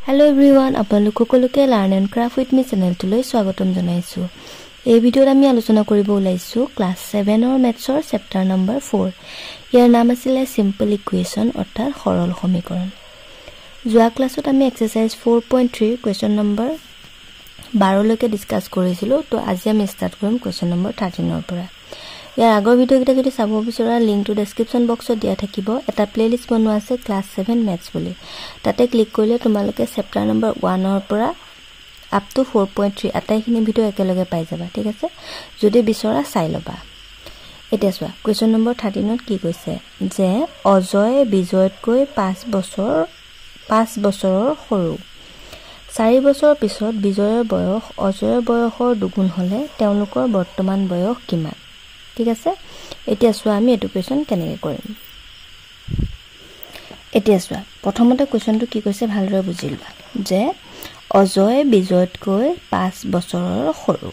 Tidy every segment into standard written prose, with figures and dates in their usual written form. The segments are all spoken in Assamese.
Hello everyone, আপোনালোক সকলোকে Learn and Craft with me channel লৈ স্বাগতম জনাইছো। এই ভিডিঅ'ত আমি আলোচনা কৰিব ওলাইছো ক্লাস 7 ৰ মেথছৰ চেপ্টাৰ নম্বৰ 4। ইয়াৰ নাম আছিল সিম্পল ইকুৱেশ্যন অৰ্থাৎ সৰল সমীকৰণ। যোৱা ক্লাছত আমি এক্সাৰসাইজ 4.3 কোৱেশ্চন নম্বৰ 12 লৈকে ডিসকাস কৰিছিলো। তো আজি আমি স্টাৰ্ট কৰিম কোৱেশ্চন নম্বৰ 13 ৰ পৰা। ইয়াৰ আগৰ ভিডিঅ' কিটা যদি চাব বিচৰা লিংকটো ডেসক্ৰিপচন বক্সত দিয়া থাকিব। এটা প্লেলিষ্ট বনোৱা আছে ক্লাস 7 মেথছ বুলি। তাতে ক্লিক কৰিলে তোমালোকে চেপ্টাৰ নম্বৰ 1 ৰ পৰা আপ টু 4.3 আটাইখিনি ভিডিঅ' একেলগে পাই যাবা, ঠিক আছে? যদি বিচৰা চাই লবা। এতিয়া চোৱা কোৱেশ্চন নম্বৰ 13ত কি কৈছে যে অজয় বিজয়তকৈ 5 বছৰৰ সৰু। 4 বছৰ পিছত বিজয়ৰ বয়স অজয়ৰ বয়সৰ দুগুণ হলে তেওঁলোকৰ বৰ্তমান বয়স কিমান? ঠিক আছে? এতিয়া চোৱা আমি এটো কোৱেশ্চন কেনেকৈ কৰিম। এতিয়া চোৱা প্ৰথমতে কোৱেশ্চনটো কি কৈছে ভালদৰে বুজি লোৱা যে অজয় বিজয়তকৈ 5 বছৰৰ সৰু।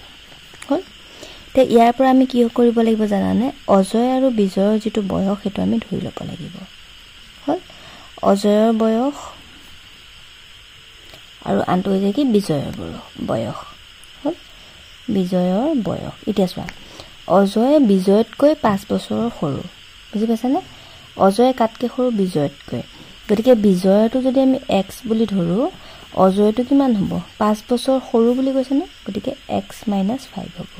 হল তে ইয়াৰ পৰা আমি কি কৰিব লাগিব জানানে? অজয় আৰু বিজয়ৰ যেটো বয়স হেতু আমি ধৰি ল'ব লাগিব। হল অজয়ৰ বয়স আৰু আনটো যে কি বিজয়ৰ বয়স। হল বিজয়ৰ বয়স। এতিয়া চোৱা অজয় বিজয়তকৈ 5 বছৰৰ সৰু। বুজি পাইছানে? অজয় কাটকে সৰু বিজয়তকৈ। গতিকে বিজয়টো যদি আমি x বুলি ধৰো অজয়টো কিমান হ'ব? 5 বছৰ সৰু বুলি কৈছে না, গতিকে x - 5 হ'ব।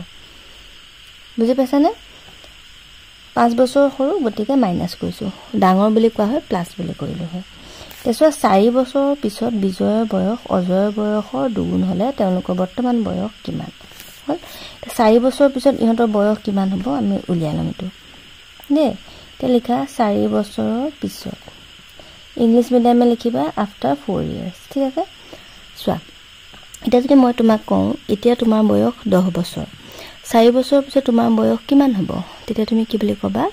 বুজি পাইছানে? 5 বছৰ সৰু গতিকে মাইনাস কৰিছো। ডাঙৰ বুলি কোৱা হয় প্লাস বুলি কৰিলো হয়। তেছৱা 4 বছৰৰ পিছত বিজয়ৰ বয়স অজয়ৰ বয়সৰ দুগুণ হলে তেওঁলোকৰ বৰ্তমান বয়স কিমান? হল 4 বছৰ পিছত ইহঁতৰ বয়স কিমান হ'ব আমি উলিয়াই লম এটো। নে তে লিখা 4 বছৰৰ পিছত। ইংলিশ মিডিয়ামে লিখিবা আফটাৰ 4 ইয়াৰ্স। ঠিক আছে? চোৱা এটা যদি মই তোমাক কওঁ এতিয়া তোমাৰ বয়স 10 বছৰ। 4 বছৰৰ পিছত তোমাৰ বয়স কিমান হ'ব? তেতিয়া তুমি কি বুলি কবা?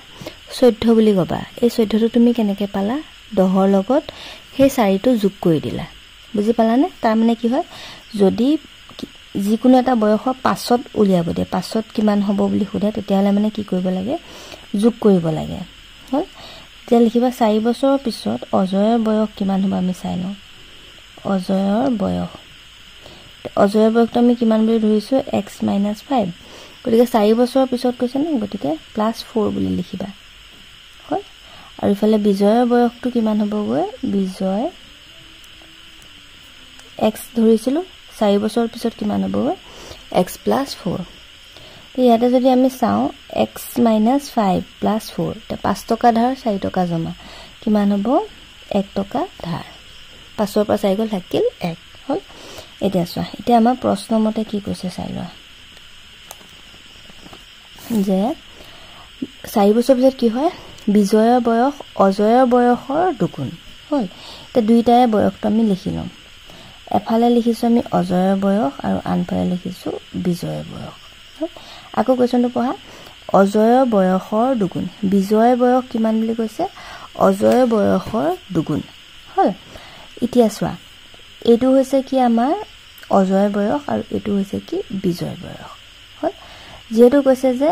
14 বুলি কবা। এই 14টো তুমি কেনেকৈ পালা? 10ৰ লগত সেই 4টো যোগ কৰি দিলা। বুজি পালানে? তাৰ মানে কি হয় যদি যিকোনো এটা বয়সৰ পাছত উলিয়াব দিয়ে, পাছত কিমান হ'ব বুলি সোধে তেতিয়াহলে মানে কি কৰিব লাগে? যোগ কৰিব লাগে। হল তেতিয়া লিখিবা 4 বছৰৰ পিছত অজয়ৰ বয়স কিমান হ'ব আমি চাই লওঁ। অজয়ৰ বয়সটো আমি কিমান বুলি ধৰিছো? x - 5। গতিকে 4 বছৰৰ পিছত কৈছে না, গতিকে +4 বুলি লিখিবা। হল আৰু ইফালে বিজয়ৰ বয়সটো কিমান হ'বগৈ? বিজয় x ধৰিছিলো 4 বছৰৰ পিছত কিমান হ'বগৈ? x + 4। ইয়াতে যদি আমি চাওঁ x - 5 + 4 তে 5 টকা ধাৰ 4 টকা জমা কিমান হ'ব? 1 টকা ধাৰ। 5ৰ পৰা 4 গ'ল থাকিল 1। হল এতিয়া চোৱা এতিয়া আমাৰ প্ৰশ্ন মতে কি কৈছে চাই লোৱা যে 4 বছৰ পিছত কি হয়? বিজয়ৰ বয়স অজয়ৰ বয়সৰ দুগুণ। হল তে দুইটাৰে বয়সটো আমি লিখি লম। এফালে লিখিছো আমি অজয়ৰ বয়স আৰু আনফালে লিখিছো বিজয়ৰ বয়স। আকৌ কোৱেশ্চনটো পঢ়া। অজয়ৰ বয়সৰ দুগুণ। বিজয়ৰ বয়স কিমান বুলি কৈছে? অজয়ৰ বয়সৰ দুগুণ। হল এতিয়া চোৱা এইটো হৈছে কি আমাৰ অজয়ৰ বয়স আৰু এইটো হৈছে কি বিজয়ৰ বয়স। হল যেহেতু কৈছে যে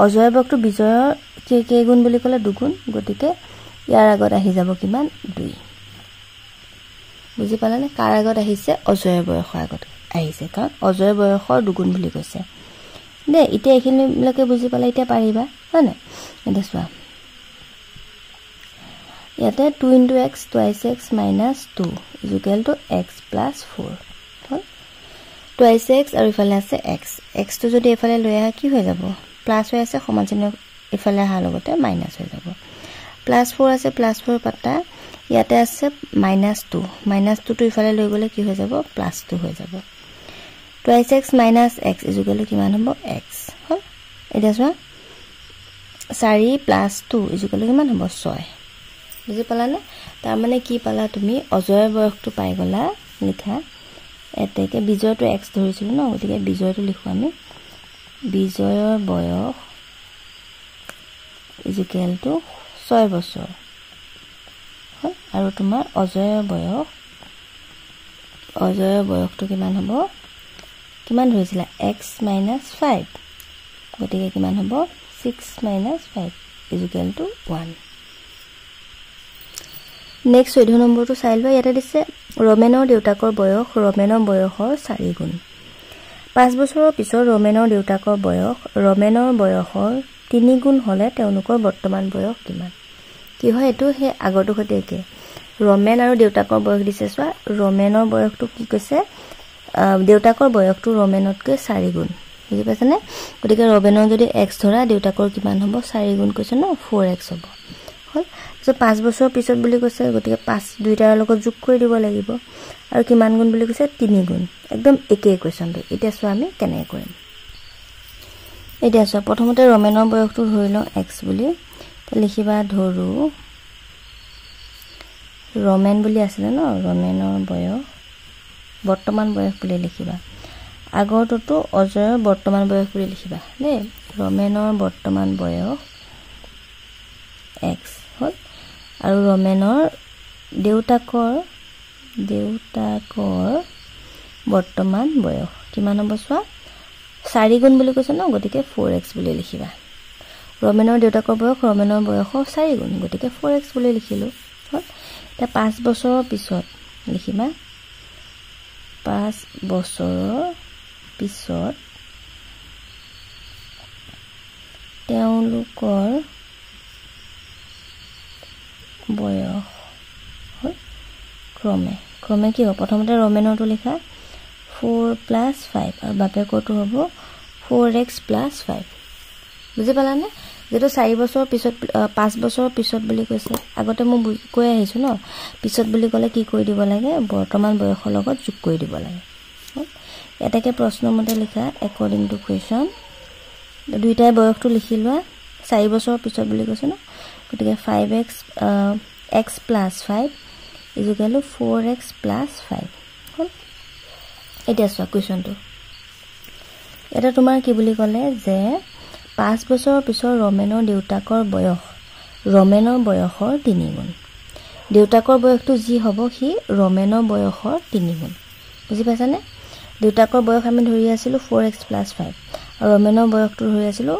অজয়ৰ বয়সটো বিজয়ৰ কেইগুণ বুলি ক'লে দুগুণ, গতিকে ইয়াৰ আগত আহি যাব কিমান? 2। বুজি পালানে? কাৰ আগত আহিছে? অজয়ৰ বয়সৰ আগত আহিছে, কাৰণ অজয়ৰ বয়সৰ দুগুণ বুলি কৈছে। দে এতিয়া এইখিনিলৈকে বুজি পালে এতিয়া পাৰিবা হয় নাই? এতিয়া চোৱা ইয়াতে 2 * x twice x - 2 = x + 4। হল twice x আৰু ইফালে আছে x। x টো যদি এফালে লৈ আহা কি হৈ যাব? প্লাস হৈ আছে সমান চিহ্ন ইফালে আহাৰ লগতে মাইনাস হৈ যাব। +4 আছে +4 পাতা ইয়াতে আছে -2। -2 টো ইফালে লৈ গলে কি হৈ যাব? +2 হৈ যাব। twice x - x = কিমান হ'ব? x। হল এতিয়া চোৱা 4 + 2 = কিমান হ'ব? 6। বুজি পালানে? তাৰ মানে কি পালা তুমি? অজয়ৰ বয়সটো পাই গলা। লিখা এতেকে বিজয়টো x ধৰিছিলো ন, গতিকে বিজয়টো লিখো আমি। বিজয়ৰ বয়স = 6 বছৰ। হল আৰু তোমাৰ অজয়ৰ বয়সটো কিমান হ'ব? কিমান ধৰিছিলা? x - 5। গতিকে কিমান হ'ব? 6 - 5 = 1। নেক্সট 14 নম্বৰটো চাই লোৱা ইয়াতে দিছে ৰমেনৰ দেউতাকৰ বয়স ৰমেনৰ বয়সৰ 4 গুণ 5 বছৰৰ পিছত ৰমেনৰ দেউতাকৰ বয়স ৰমেনৰ বয়সৰ 3 গুণ হলে তেওঁলোকৰ বৰ্তমান বয়স কিমান কি হয় এটো হে আগৰটো সৈতে একে ৰমেন আৰু দেউতাকৰ বয়স দিছে চোৱা ৰমেনৰ বয়সটো কি কৈছে দেউতাকৰ বয়সটো ৰমেনতকৈ 4 গুণ বুজি পাইছা নে গতিকে ৰমেনৰ যদি x ধৰা দেউতাকৰ কিমান হ'ব 4 গুণ কৈছে ন 4x হ'ব হল সো 5 বছৰ পিছত বুলি কৈছে গতিকে 5 দুইটাৰ লগত যোগ কৰি দিব লাগিব আৰু কিমান গুণ বুলি কৈছে 3 গুণ একদম একে ইকুৱেশ্যনটো এতিয়া চোৱা আমি কেনে কৰিম এতিয়া চোৱা প্ৰথমতে ৰমেনৰ বয়সটো ধৰি লওঁ x বুলি লিখিবা ধৰু ৰমেন বুলি আছিল ন ৰমেনৰ বয়স বৰ্তমান বয়স বুলি লিখিবা আগৰটো অজয়ৰ বৰ্তমান বয়স বুলি লিখিবা দেই ৰমেনৰ বৰ্তমান বয়স x হল আৰু ৰমেনৰ দেউতাকৰ বৰ্তমান বয়স কিমান হ'ব চোৱা 4 গুণ বুলি কৈছে ন গতিকে 4x বুলি লিখিবা ৰমেনৰ দেউতাকৰ বয়স ৰমেনৰ বয়সৰ 4 গুণ গতিকে 4x বুলি লিখিলো হল তে 5 বছৰৰ পিছত লিখিবা 5 বছৰৰ পিছত তেওঁলোকৰ বয়স হল ক্ৰমে কি হ'ব প্ৰথমতে ৰমেনৰটো লিখা 4 + 5 আৰু বাপেকৰটো হ'ব 4x + 5 বুজি পালানে যেটো 4 বছৰ পিছত 5 বছৰ পিছত বুলি কৈছে আগতে মই কৈ আহিছো ন পিছত বুলি ক'লে কি কৰি দিব লাগে বৰ্তমান বয়সৰ লগত যোগ কৰি দিব লাগে এটাকে প্ৰশ্ন মতে লিখা according to question দুইটাই বয়সটো লিখি লোৱা 4 বছৰ পিছত বুলি কৈছে ন গতিকে 5x x + 5 = 4x + 5 হল এটা চোৱা কোৱেশ্চনটো এটা তোমাৰ কি বুলি ক'লে যে 5 বছৰৰ পিছত ৰমেনৰ দেউতাকৰ বয়স ৰমেনৰ বয়সৰ 3 গুণ দেউতাকৰ বয়সটো যি হ'ব সি ৰমেনৰ বয়সৰ 3 গুণ বুজি পাইছানে দেউতাকৰ বয়স আমি ধৰি আছিলো 4x + 5 আৰু ৰমেনৰ বয়সটো ধৰি আছিলো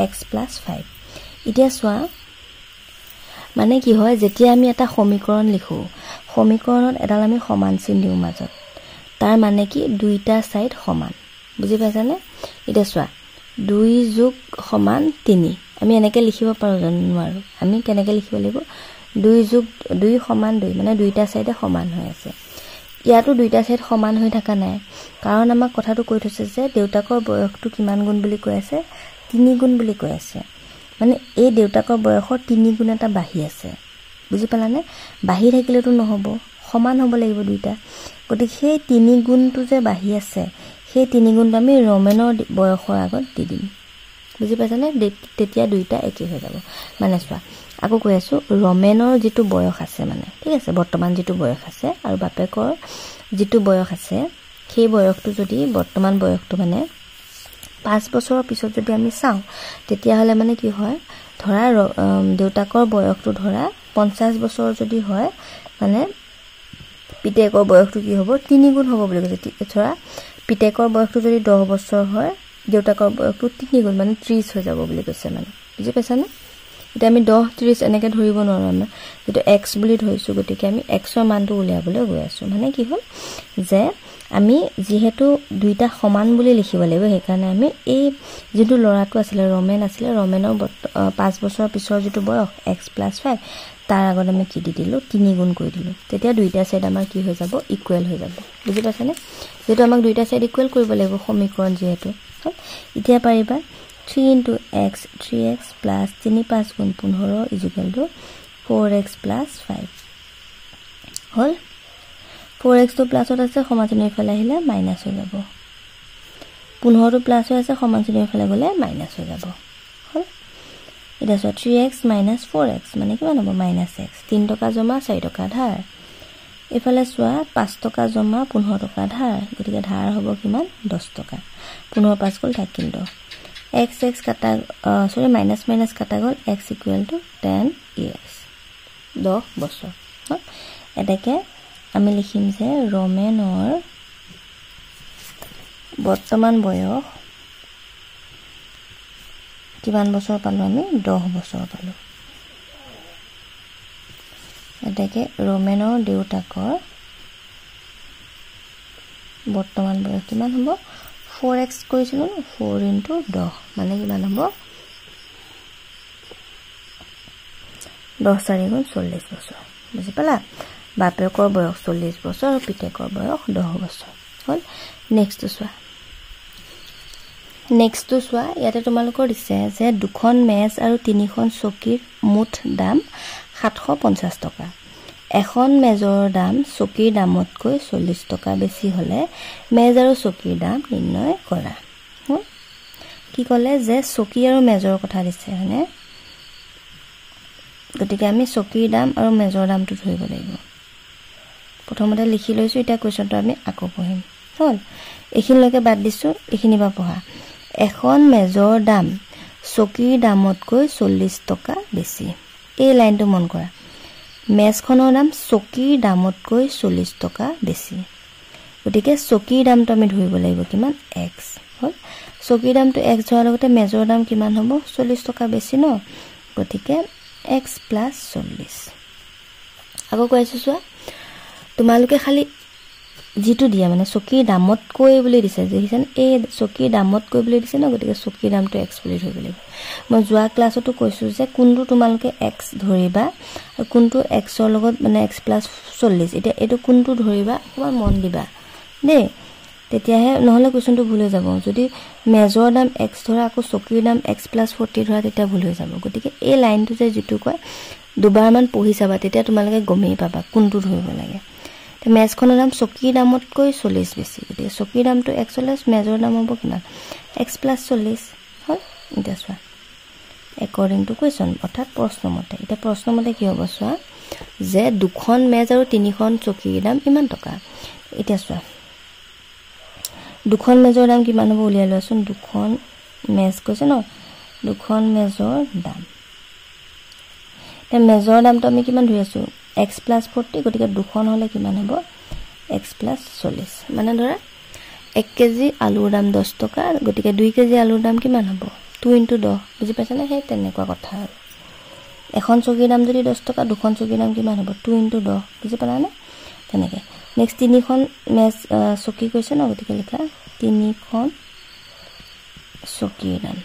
x + 5 এতিয়া চোৱা মানে কি হয় যেতিয়া আমি এটা সমীকৰণ লিখো সমীকৰণত এডাল আমি সমান চিন দিও মাজত তাৰ মানে কি দুইটা সাইড সমান বুজি পাইছানে এটা চোৱা 2 + 3 আমি এনেকৈ লিখিব পাৰো জানো নোৱাৰো আমি কেনেকৈ লিখিব লাগিব 2 + 2 = 2 মানে দুইটা সাইডে সমান হৈ আছে ইয়াতো দুইটা সাইড সমান হৈ থকা নাই কাৰণ আমাক কথাটো কৈ থৈছে যে দেউতাকৰ বয়সটো কিমান গুণ বুলি কৈ আছে 3 গুণ বুলি কৈ আছে মানে এই দেউতাকৰ বয়সৰ 3 গুণ এটা বাঢ়ি আছে বুজি পালানে বাঢ়ি থাকিলেতো নহব সমান হ'ব লাগিব দুইটা গতিকে সেই 3 গুণটো যে বাঢ়ি আছে সেই 3 গুণটো আমি ৰমেনৰ বয়সৰ আগত দি দিম বুজি পাইছানে তেতিয়া দুইটা একে হৈ যাব মানে চোৱা আকৌ কৈ আছো ৰমেনৰ যেটো বয়স আছে মানে ঠিক আছে বৰ্তমান যেটো বয়স আছে আৰু বাপেকৰ যেটো বয়স আছে সেই বয়সটো যদি বৰ্তমান বয়সটো মানে 5 বছৰৰ পিছত যদি আমি চাও তেতিয়া হলে মানে কি হয় ধৰা দেউতাকৰ বয়সটো ধৰা 50 বছৰ যদি হয় মানে পিতেকৰ বয়সটো কি হ'ব 3 গুণ হ'ব বুলি কৈছে ধৰা পিতেকৰ বয়সটো যদি 10 বছৰ হয় দেউতাকৰ বয়সটো 3 গুণ মানে 30 হৈ যাব বুলি কৈছে মানে বুজি পাইছানে এটা আমি 10 30 এনেকৈ ধৰিব নোৱাৰো আমি যেটো x বুলি ধৰিছো গতিকে আমি x ৰ মানটো উলিয়াবলৈ গৈ আছো মানে কি হ'ল যে আমি যেহেতু দুইটা সমান বুলি লিখিব লাগিব সেইকাৰণে আমি এই যেটো লৰাটো আছিল ৰমেন আছিল ৰমেনৰ 5 বছৰৰ পিছৰ যেটো বয়স x + 5 তাৰ আগত আমি কি দি দিলো 3 গুণ কৰি দিলো তেতিয়া দুইটা সাইড আমাৰ কি হৈ যাব ইকুৱেল হৈ যাব বুজি পাইছানে যেটো আমাক দুইটা সাইড ইকুৱেল কৰিব লাগিব সমীকৰণ যেহেতু এতিয়া পাৰিবা 3 * x 3x + 3 5 গুণ 15 = 4x + 5 হল 4x তো প্লাসত আছে সমান চিহ্নৰ ফালে আহিলে মাইনাস হৈ যাব 15 তো প্লাস হৈ আছে সমান চিহ্নৰ ফালে গলে মাইনাস হৈ যাব হল এটা 3x - 4x মানে কিমান হ'ব -x 3 টকা জমা 4 টকা ধাৰ এফালে চোৱা 5 টকা জমা 15 টকা ধাৰ গতিকে ধাৰ হ'ব কিমান 10 টকা 15 5 গল থাকিল x কাটা সৰি মাইনাস কাটা গল x = 10 years 10 বছৰ এটাকে আমি লিখিম যে ৰমেনৰ বৰ্তমান বয়স কিমান বছৰ পালো আমি 10 বছৰ পালো এটাকে ৰোমেনৰ দেউতাকৰ বৰ্তমান বয়স কিমান হ'ব 4x কৰিছিল 4 * 10 মানে কিমান হ'ব 10 * 4 = 40 বছৰ বুজি পালা বাপেকৰ বয়স 40 বছৰ আৰু পিতেকৰ বয়স 10 বছৰ হল নেক্সট চোৱা ইয়াতে তোমালোকৰ দিছে যে দুখন মেজ আৰু তিনিখন চকীৰ মুঠ দাম 750 টকা এখন মেজৰ দাম চকীৰ দামতকৈ 40 টকা বেছি হলে মেজ আৰু চকীৰ দাম নিৰ্ণয় কৰা কি ক'লে যে চকী আৰু মেজৰ কথা দিছে হয়নে গতিকে আমি চকীৰ দাম আৰু মেজৰ দামটো ধৰিব লাগিব প্ৰথমতে লিখি লৈছো এটা কোৱেশ্চনটো আমি আকৌ পঢ়িম হল এইখিনিলৈকে বাদ দিছো এইখিনি বা পঢ়া এখন মেজৰ দাম চকীৰ দামতকৈ 40 টকা বেছি এই লাইনটো মন কৰা মেজখনৰ দাম চকীৰ দামতকৈ 40 টকা বেছি গতিকে চকীৰ দামটো আমি ধৰিব লাগিব কিমান x হল চকীৰ দামটো x হোৱাৰ লগতে মেজৰ দাম কিমান হ'ব 40 টকা বেছি ন গতিকে x + 40 আকৌ কৈছো চোৱা তোমালোকে খালি যেটো দিয়া মানে চকীৰ দামতকৈ বুলি দিছে যেহিছেন এই চকীৰ দামতকৈ বুলি দিছে ন গতিকে চকীৰ দামটো x বুলি ধৰিব লাগিব মই যোৱা ক্লাছতো কৈছো যে কোনটো তোমালোকে x ধৰিবা আৰু কোনটো x ৰ লগত মানে x + 40 এটা এটো কোনটো ধৰিবা অকমান মন দিবা দেই তেতিয়াহে নহলে কোৱেশ্চনটো ভুল হৈ যাব যদি মেজৰ দাম x ধৰা আকৌ চকীৰ দাম x + 40 ধৰা তেতিয়া ভুল হৈ যাব গতিকে এই লাইনটো যে যেটো কয় দুবাৰ মান পঢ়ি চাবা তেতিয়া তোমালোকে গমেই পাবা কোনটো ধৰিব লাগে মেজখনৰ দাম চকীৰ দামতকৈ 40 বেছি গতিকে চকীৰ দামটো 41 মেজৰ দাম হ'ব কিমান x + 40 হল এটা চোৱা according to question অৰ্থাৎ প্ৰশ্নমতে এটা প্ৰশ্নমতে কি হ'ব চোৱা যে দুখন মেজ আৰু তিনিখন চকীৰ দাম ইমান টকা এটা চোৱা দুখন মেজৰ দাম কিমান হ'ব উলিয়াই লোৱাচোন দুখন মেজ কৈছে ন দুখন মেজৰ দাম মেজৰ দামটো আমি কিমান ধৰি আছো x + 40 গতিকে দুখন হলে কিমান হ'ব x + 40 মানে ধৰা 1 কেজি আলুৰ দাম 10 টকা গতিকে 2 কেজি আলুৰ দাম কিমান হ'ব 2 * 10 বুজি পাইছা না হে তেনেকুৱা কথা আৰু এখন চকীৰ দাম যদি 10 টকা দুখন চকীৰ দাম কিমান হ'ব 2 * 10 বুজি পালা না তেনেকে নেক্সট তিনিখন মেজ চকী কৈছে ন গতিকে লিখা তিনিখন চকীৰ দাম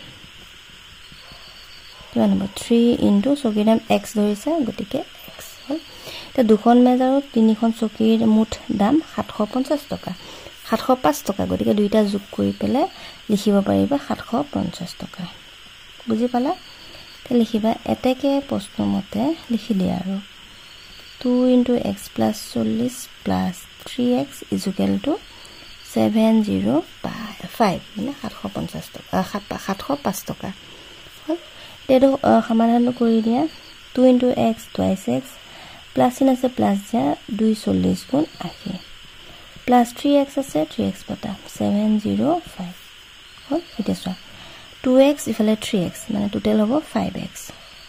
কিমান হ'ব 3 * চকীৰ দাম x ধৰিছে গতিকে x হল তে দুখন মেজ আৰু তিনিখন চকীৰ মুঠ দাম 750 টকা 705 টকা গতিকে দুইটা যোগ কৰি পেলে লিখিব পাৰিবা 750 টকা বুজি পালা তে লিখিবা এতেকে প্ৰশ্নমতে লিখি দিয়া আৰু 2 * x + 40 + 3x = 705 মানে 750 টকা 705 টকা হল তেটো সমাধান কৰি দিয়া 2 * x twice x প্লাস চিন আছে প্লাস যা 240 গুণ 80 প্লাস 3x আছে 3x বটা 705 হল এটা চোৱা 2x ইফালে 3x মানে টোটাল হ'ব 5x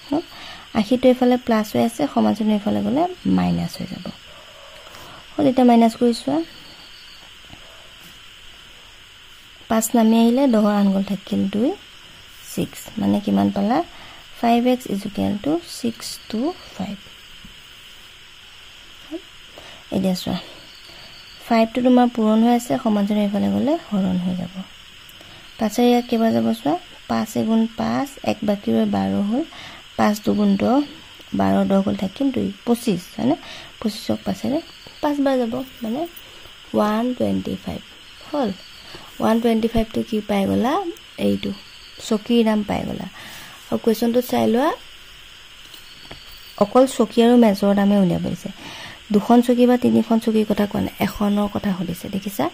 হল 80 টো ইফালে প্লাস হৈ আছে সমাজৰ ইফালে গলে মাইনাস হৈ যাব হল এটা মাইনাস কৰি চোৱা 5 নামি আহিলে 10 আনগল থাকিল 2 6 মানে কিমান পালা 5x = 625 এতিয়া চোৱা 5 টো তোমাৰ পূৰণ হৈ আছে সমাজৰ ইফালে গলে হৰণ হৈ যাব পাছে ইয়াক কেবা যাব চোৱা 5 * 5 এক বাকি ৰৈ 12 হল 5 * 2 = 10 12 10 গল থাকিল 2 25 মানে 25ক পাছেৰে 5 বাৰ যাব মানে 125 হল 125 টো কি পাই গলা এইটো চকীৰ দাম পাই গলা আৰু কোৱেশ্চনটো চাই লোৱা অকল চকী আৰু মেজৰ দামে উলিয়াব দিছে দুখন চকী বা তিনিখন চকীৰ কথা কোৱা নাই এখনৰ কথা হলিছে দেখিছা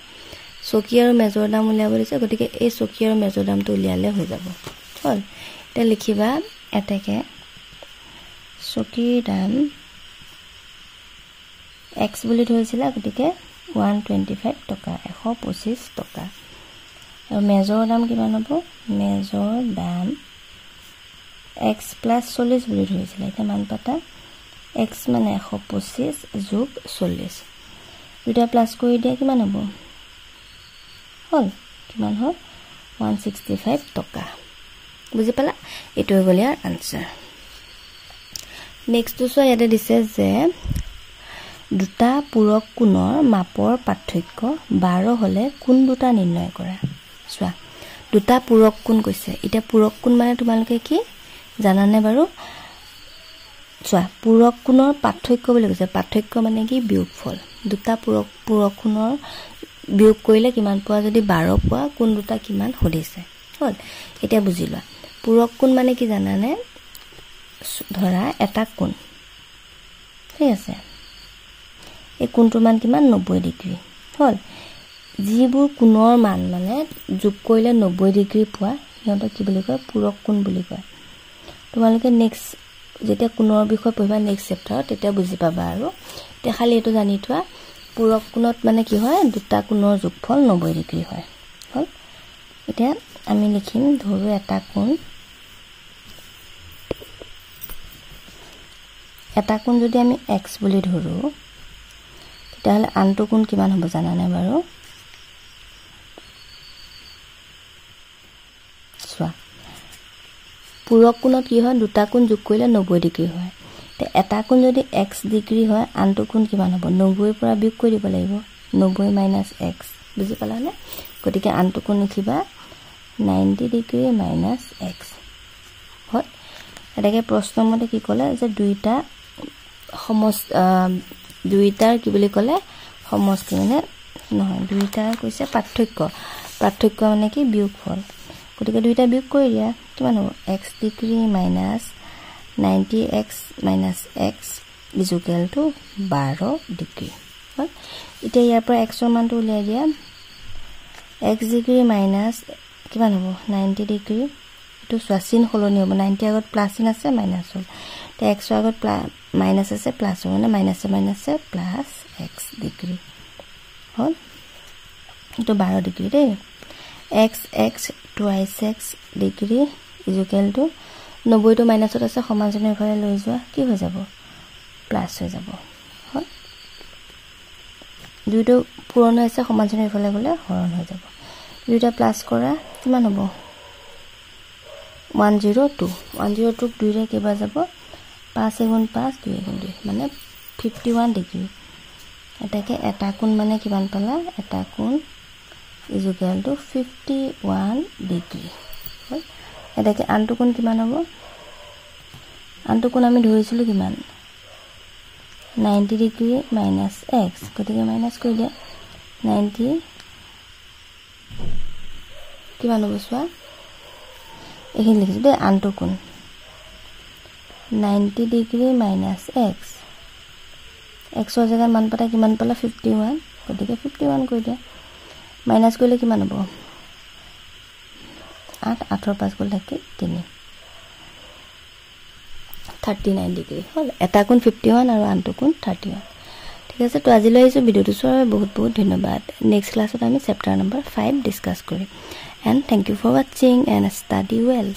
চকী আৰু মেজৰ দাম উলিয়াব দিছে গতিকে এই চকী আৰু মেজৰ দামটো উলিয়ালে হৈ যাব হল তে লিখিবা এতেকে চকীৰ দাম x বুলি ধৰিছিলা গতিকে 125 টকা 125 টকা আৰু মেজৰ দাম কিমান হ'ব মেজৰ দাম x + 40 বুলি ধৰিছিলা এটা মান পাতা x মানে 125 যোগ 40 দুটা প্লাস কৰি দিয়া কিমান হ'ব হল কিমান হ'ল 165 টকা বুজি পালা এটো হৈ গ'ল ইয়াৰ আনসাৰ নেক্সটটো চোৱা ইয়াতে দিছে যে দুটা পূৰক কোণৰ মাপৰ পাৰ্থক্য 12 হলে কোন দুটা নিৰ্ণয় কৰা চোৱা দুটা পূৰক কোণ কৈছে এটা পূৰক কোণ মানে তোমালোকে কি জানানে বাৰু চোৱা পূৰক কোণৰ পাৰ্থক্য বুলি কৈছে পাৰ্থক্য মানে কি বিয়োগফল দুটা পূৰক কোণৰ বিয়োগ কৰিলে কিমান পোৱা যদি 12 পোৱা কোন দুটা কিমান হলিছে হল এতিয়া বুজিলা পূৰক কোণ মানে কি জানানে ধৰা এটা কোণ ঠিক আছে এই কোণটোৰ মান কিমান 90 ডিগ্ৰী হল যিবোৰ কোণৰ মান মানে যোগ কৰিলে 90 ডিগ্ৰী পোৱা সিহঁতক কি বুলি কয় পূৰক কোণ বুলি কয় তোমালোকে নেক্সট যেতিয়া কোণৰ বিষয় পঢ়িবা নেক্সট চেপ্টাৰত তেতিয়া বুজি পাবা আৰু তে খালি এটো জানি থোৱা পূৰক কোণত মানে কি হয় দুটা কোণৰ যোগফল 90 ডিগ্ৰী হয় হল এতিয়া আমি লিখিম ধৰো এটা কোণ যদি আমি x বুলি ধৰো তেতিয়াহলে আনটো কোণ কিমান হ'ব জানানে বাৰু চোৱা পূৰক কোণত কি হয় দুটা কোণ যোগ কৰিলে 90 ডিগ্ৰী হয় তে এটা কোণ যদি x ডিগ্ৰী হয় আনটো কোণ কিমান হ'ব 90 পৰা বিয়োগ কৰি দিব লাগিব 90 - x বুজি পালানে গতিকে আনটো কোণ লিখিবা 90 ডিগ্ৰী - x হয় এটাকে প্ৰশ্নমতে কি ক'লে যে দুইটাৰ কি বুলি ক'লে সমষ্টি মানে নহয় দুইটাৰ কৈছে পাৰ্থক্য মানে কি বিয়োগফল গতিকে দুইটা বিয়োগ কৰি দিয়া কিমান হ'ব x degree - 90x - x equal to 12 degree হয় এতিয়া ইয়াৰ পৰা x ৰ মানটো উলিয়াই দিয়া x ডিগ্ৰী মাইনাস কিমান হ'ব 90 ডিগ্ৰী এটো চিন হলনি হ'ব 90 আগত প্লাস চিন আছে মাইনাস হ'ল তে x ৰ আগত মাইনাস আছে প্লাস হ'ব মানে মাইনাসে প্লাস x ডিগ্ৰী হল এটো 12 ডিগ্ৰী দেই x twice x degree equal to 90 to মাইনাসত আছে সমানজনৰ ফালে লৈ যোৱা কি হৈ যাব প্লাস হৈ যাব হল দুইটো পূৰণ হৈছে সমানজনৰ ফালে গলে হৰণ হৈ যাব দুইটা প্লাস কৰা কিমান হ'ব 102 দুইৰে কিবা যাব 5 * 5 2 * 2 মানে 51 ডিগ্ৰী এটাকে এটা কোণ মানে কিমান পালা এটা কোণ ইকুৱেল টু 51 ডিগ্ৰী হয় এটাকে আনটো কোণ কিমান হ'ব আনটো কোণ আমি ধৰিছিলো কিমান 90 ডিগ্ৰী - x গতিকে মাইনাস কৰি দিয়া 90 কিমান হ'ব চোৱা এইখিনি লিখিছো দেই আনটো কোণ 90 ডিগ্ৰী - x ৰ জাগাত মান পাতা কিমান পালা 51 গতিকে 51 কৰি দিয়া মাইনাস কৰিলে কিমান হ'ব 8 8 ৰ 5 গল থাকে 3 39 ডিগ্ৰী হল এটা কোণ 51 আৰু আনটো কোণ 31 ঠিক আছে তো আজিলৈ আহিছো ভিডিওটো চোৱাৰ বহুত ধন্যবাদ নেক্সট ক্লাছত আমি চেপ্টাৰ নম্বৰ 5 ডিসকাস কৰিম and thank you for watching and study well.